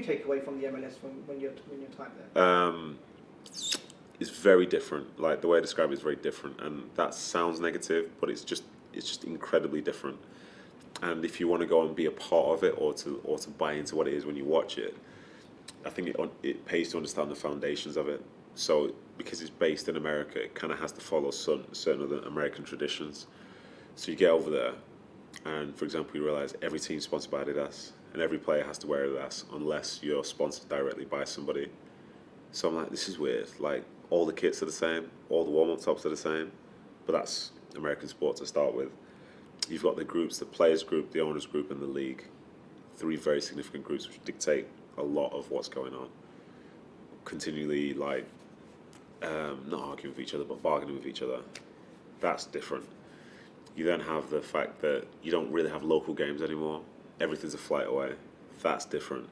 take away from the MLS from when you're time there? It's very different. Like the way I describe it is very different, and that sounds negative, but it's just incredibly different. And if you want to go and be a part of it, or to buy into what it is when you watch it, I think it pays to understand the foundations of it. So because it's based in America, it kind of has to follow certain other American traditions. So you get over there, and for example, you realize every team's sponsored by Adidas, and every player has to wear Adidas unless you're sponsored directly by somebody. So I'm like, this is weird. Like all the kits are the same, all the warm-up tops are the same, but that's American sport to start with. You've got the groups, the players group, the owners group, and the league. Three very significant groups which dictate a lot of what's going on. Continually, like, not arguing with each other, but bargaining with each other. That's different. You then have the fact that you don't really have local games anymore. Everything's a flight away. That's different.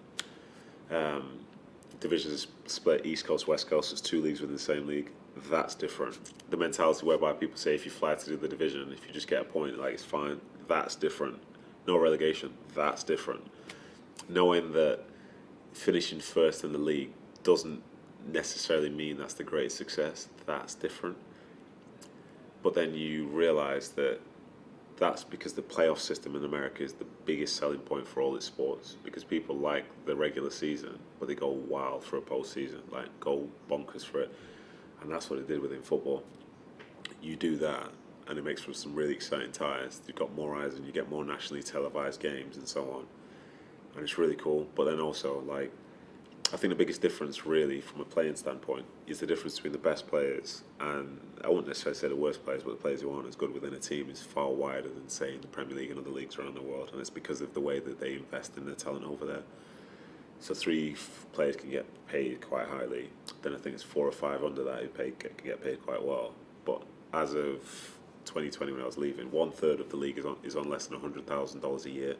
Divisions split East Coast, West Coast. It's two leagues within the same league. That's different. The mentality whereby people say if you fly to do the division, if you just get a point, like it's fine. That's different. No relegation. That's different. Knowing that finishing first in the league doesn't necessarily mean that's the greatest success. That's different. But then you realise that that's because the playoff system in America is the biggest selling point for all its sports, because people like the regular season, but they go wild for a postseason, like go bonkers for it. And that's what it did within football. You do that, and it makes for some really exciting ties. You've got more eyes, and you get more nationally televised games and so on. And it's really cool. But then also, like, I think the biggest difference, really, from a playing standpoint, is the difference between the best players and, I wouldn't necessarily say the worst players, but the players who aren't as good within a team is far wider than, say, in the Premier League and other leagues around the world. And it's because of the way that they invest in their talent over there. So three players can get paid quite highly. Then I think it's 4 or 5 under that who can get paid quite well. But as of 2020, when I was leaving, 1/3 of the league is on less than $100,000 a year.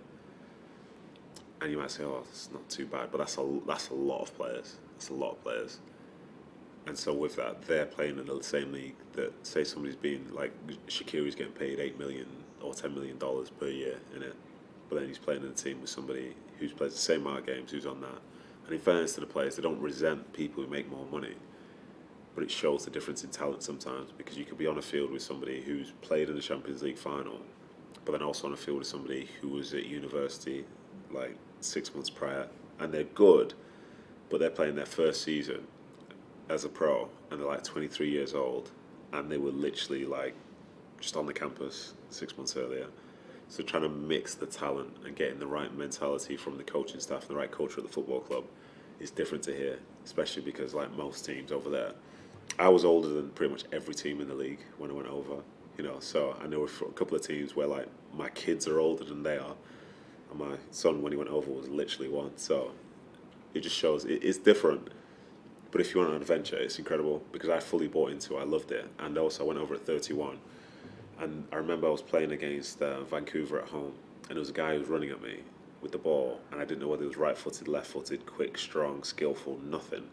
And you might say, oh, it's not too bad, but that's a lot of players. That's a lot of players. And so with that, they're playing in the same league that, say, somebody's been like Shaqiri's getting paid $8 million or $10 million per year in it, but then he's playing in a team with somebody who's plays the same amount of games, who's on that. And in fairness to the players, they don't resent people who make more money, but it shows the difference in talent sometimes, because you could be on a field with somebody who's played in the Champions League final, but then also on a field with somebody who was at university like 6 months prior, and they're good, but they're playing their first season as a pro, and they're like 23 years old, and they were literally like just on the campus 6 months earlier. So trying to mix the talent and getting the right mentality from the coaching staff and the right culture at the football club is different to here, especially because like most teams over there, I was older than pretty much every team in the league when I went over, you know, so I know a couple of teams where like my kids are older than they are, and my son when he went over was literally 1, so it just shows it's different. But if you want an adventure, it's incredible, because I fully bought into it. I loved it. And also I went over at 31. And I remember I was playing against Vancouver at home, and there was a guy who was running at me with the ball, and I didn't know whether he was right-footed, left-footed, quick, strong, skillful, nothing.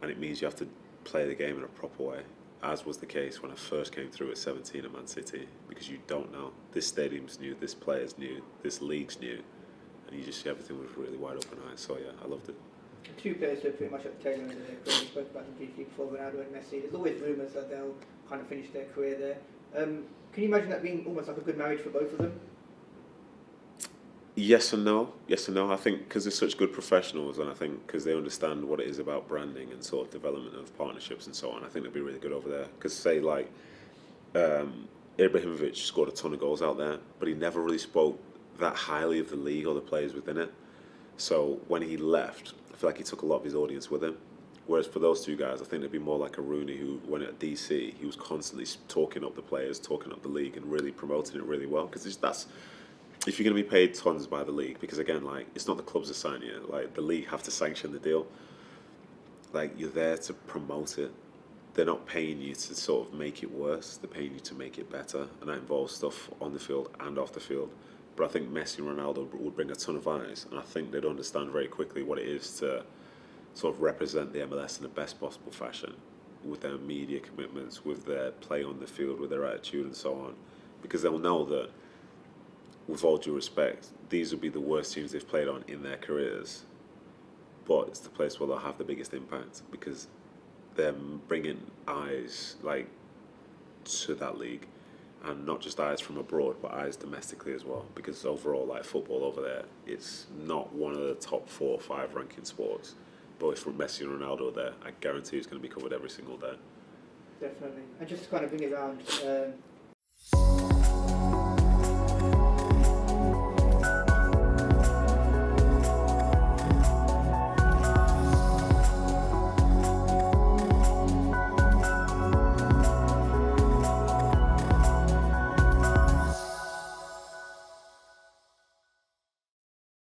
And it means you have to play the game in a proper way, as was the case when I first came through at 17 at Man City, because you don't know. This stadium's new, this player's new, this league's new, and you just see everything with really wide open eyes. So yeah, I loved it. 2 players who are pretty much at the tail end of their career. We spoke about them briefly before, Ronaldo and Messi. There's always rumours that they'll kind of finish their career there. Can you imagine that being almost like a good marriage for both of them? Yes and no. Yes and no. I think because they're such good professionals, and I think because they understand what it is about branding and sort of development of partnerships and so on, I think they'd be really good over there. Because say like Ibrahimovic scored a ton of goals out there, but he never really spoke that highly of the league or the players within it. So when he left, I feel like he took a lot of his audience with him. Whereas for those two guys, I think they'd be more like a Rooney, who, when at DC, he was constantly talking up the players, talking up the league, and really promoting it really well. Because that's, if you're going to be paid tons by the league, because again, like, it's not the clubs that sign you, like, the league have to sanction the deal. Like, you're there to promote it. They're not paying you to sort of make it worse. They're paying you to make it better, and that involves stuff on the field and off the field. But I think Messi and Ronaldo would bring a ton of eyes, and I think they'd understand very quickly what it is to sort of represent the MLS in the best possible fashion, with their media commitments, with their play on the field, with their attitude and so on. Because they'll know that, with all due respect, these will be the worst teams they've played on in their careers, but it's the place where they'll have the biggest impact because they're bringing eyes like to that league, and not just eyes from abroad, but eyes domestically as well. Because overall, like football over there, it's not one of the top 4 or 5 ranking sports. But if Messi and Ronaldo are there, I guarantee it's going to be covered every single day. Definitely. And just to kind of bring it around,